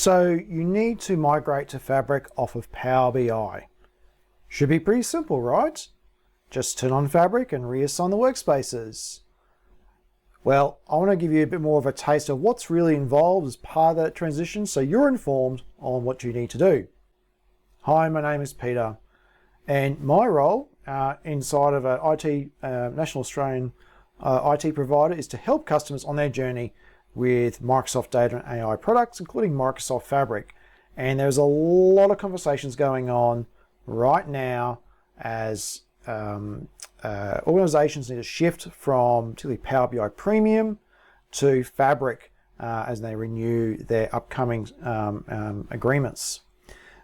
So you need to migrate to Fabric off of Power BI. Should be pretty simple, right? Just turn on Fabric and reassign the workspaces. Well, I want to give you a bit more of a taste of what's really involved as part of that transition so you're informed on what you need to do. Hi, my name is Peter, and my role inside of an IT, National Australian IT provider is to help customers on their journey with Microsoft data and AI products, including Microsoft Fabric. And there's a lot of conversations going on right now as organizations need to shift from particularly Power BI Premium to Fabric as they renew their upcoming agreements.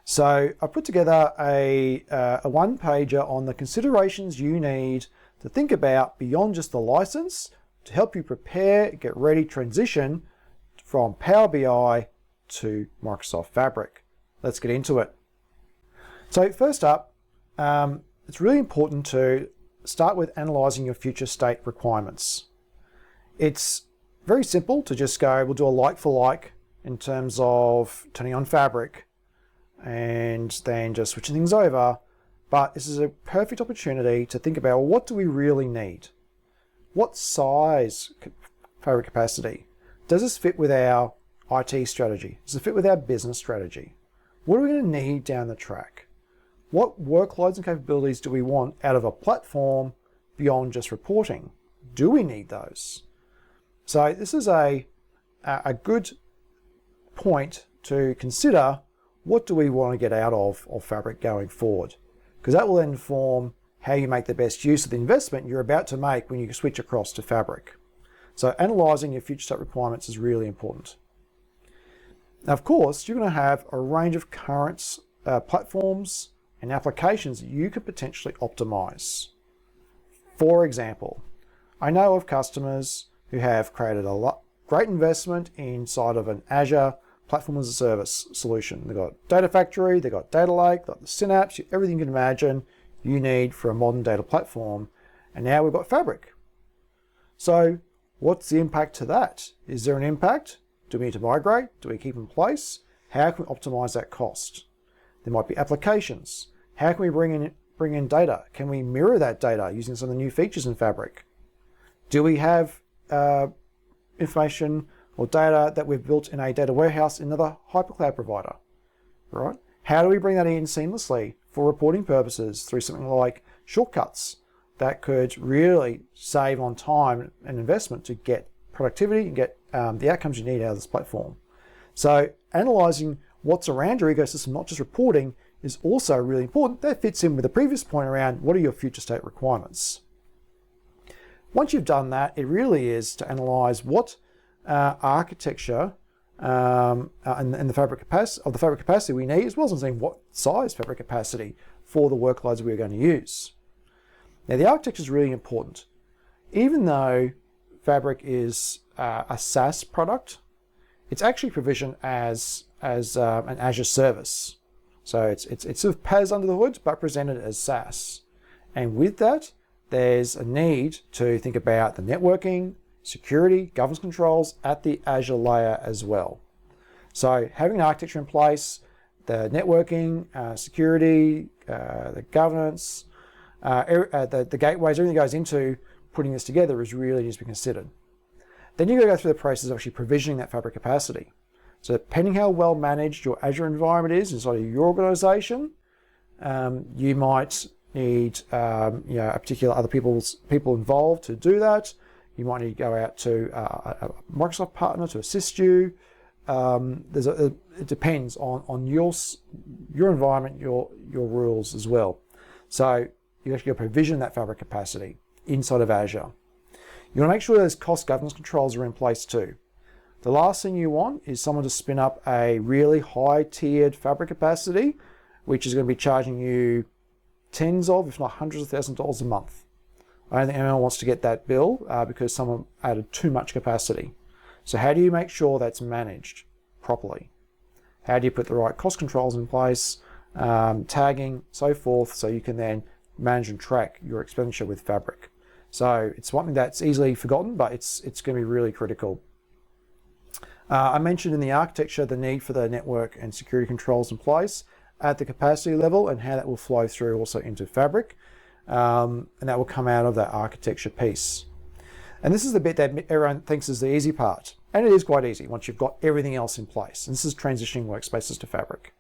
So I put together a one-pager on the considerations you need to think about beyond just the license to help you prepare, get ready, transition from Power BI to Microsoft Fabric. Let's get into it. So first up, it's really important to start with analysing your future state requirements. It's very simple to just go, we'll do a like for like in terms of turning on Fabric and then just switching things over. But this is a perfect opportunity to think about, well, what do we really need? What size Fabric capacity? Does this fit with our IT strategy? Does it fit with our business strategy? What are we going to need down the track? What workloads and capabilities do we want out of a platform beyond just reporting? Do we need those? So this is a good point to consider, what do we want to get out of Fabric going forward? Because that will inform how you make the best use of the investment you're about to make when you switch across to Fabric. So analysing your future state requirements is really important. Now, of course, you're going to have a range of current platforms and applications that you could potentially optimize. For example, I know of customers who have created a great investment inside of an Azure platform as a service solution. They've got Data Factory, they've got Data Lake, they've got the Synapse, everything you can imagine you need for a modern data platform. And now we've got Fabric. So what's the impact to that? Is there an impact? Do we need to migrate? Do we keep in place? How can we optimize that cost? There might be applications. How can we bring in data? Can we mirror that data using some of the new features in Fabric? Do we have information or data that we've built in a data warehouse in another hypercloud provider? Right? How do we bring that in seamlessly for reporting purposes through something like shortcuts that could really save on time and investment to get productivity and get the outcomes you need out of this platform? So analysing what's around your ecosystem, not just reporting, is also really important. That fits in with the previous point around what are your future state requirements. Once you've done that, it really is to analyse what architecture and the fabric capacity we need, as well as saying what size fabric capacity for the workloads we're going to use. Now, the architecture is really important. Even though Fabric is a SaaS product, it's actually provisioned as an Azure service. So it's sort of PaaS under the hood, but presented as SaaS. And with that, there's a need to think about the networking, security, governance controls at the Azure layer as well. So having an architecture in place, the networking, security, the governance, the gateways, everything that goes into putting this together is really needs to be considered. Then you've got to go through the process of actually provisioning that fabric capacity. So depending how well managed your Azure environment is inside of your organization, you might need a particular other people involved to do that. You might need to go out to a Microsoft partner to assist you. It depends on your environment, your rules as well. So you actually provision that fabric capacity inside of Azure. You want to make sure those cost governance controls are in place too. The last thing you want is someone to spin up a really high-tiered fabric capacity, which is going to be charging you tens of, if not hundreds of thousands of dollars a month. I don't think anyone wants to get that bill because someone added too much capacity. So how do you make sure that's managed properly? How do you put the right cost controls in place, tagging, so forth, so you can then manage and track your expenditure with Fabric? So it's something that's easily forgotten, but it's going to be really critical. I mentioned in the architecture the need for the network and security controls in place at the capacity level and how that will flow through also into Fabric. And that will come out of that architecture piece. And this is the bit that everyone thinks is the easy part. And it is quite easy once you've got everything else in place. And this is transitioning workspaces to Fabric.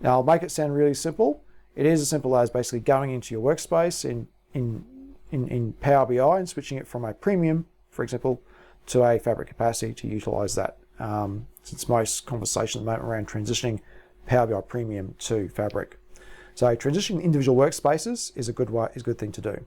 Now, I'll make it sound really simple. It is as simple as basically going into your workspace in Power BI and switching it from a premium, for example, to a Fabric capacity to utilize that. Since most conversations at the moment around transitioning Power BI Premium to Fabric. So transitioning individual workspaces is a good thing to do.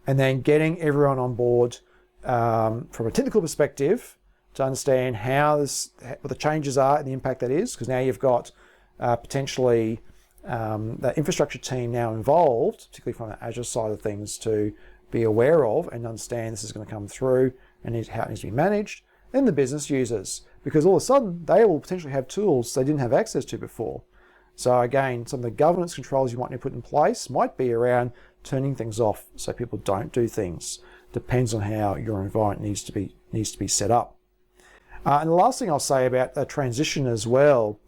And then getting everyone on board from a technical perspective to understand what the changes are and the impact that is, because now you've got potentially the infrastructure team now involved, particularly from the Azure side of things, to be aware of and understand this is going to come through and how it needs to be managed. And the business users, because all of a sudden they will potentially have tools they didn't have access to before. So again, some of the governance controls you might need to put in place might be around turning things off so people don't do things. Depends on how your environment needs to be set up. And the last thing I'll say about a transition as well,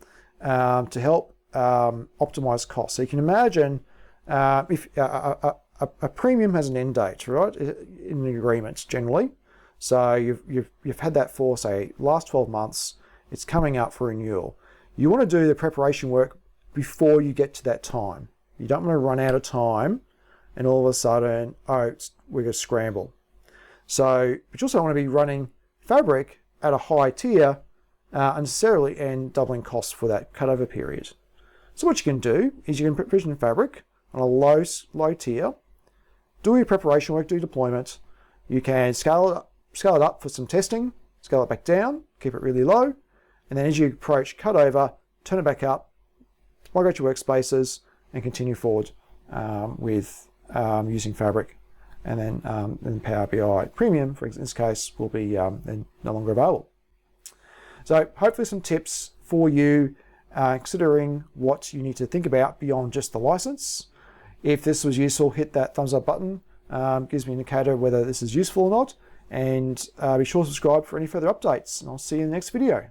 to help optimize costs. So you can imagine if a premium has an end date, right, in the agreements generally. So you've had that for, say, last 12 months. It's coming up for renewal. You want to do the preparation work before you get to that time. You don't want to run out of time and all of a sudden, we're going to scramble. So, but you also want to be running Fabric at a high tier unnecessarily and doubling costs for that cutover period. So what you can do is you can provision Fabric on a low tier, do your preparation work, do deployment. You can scale it up for some testing, scale it back down, keep it really low, and then as you approach cutover, turn it back up, migrate your workspaces, and continue forward with using Fabric. And then Power BI Premium, for this case, will be then no longer available. So hopefully some tips for you considering what you need to think about beyond just the license. If this was useful, hit that thumbs up button. Gives me an indicator whether this is useful or not. And be sure to subscribe for any further updates. And I'll see you in the next video.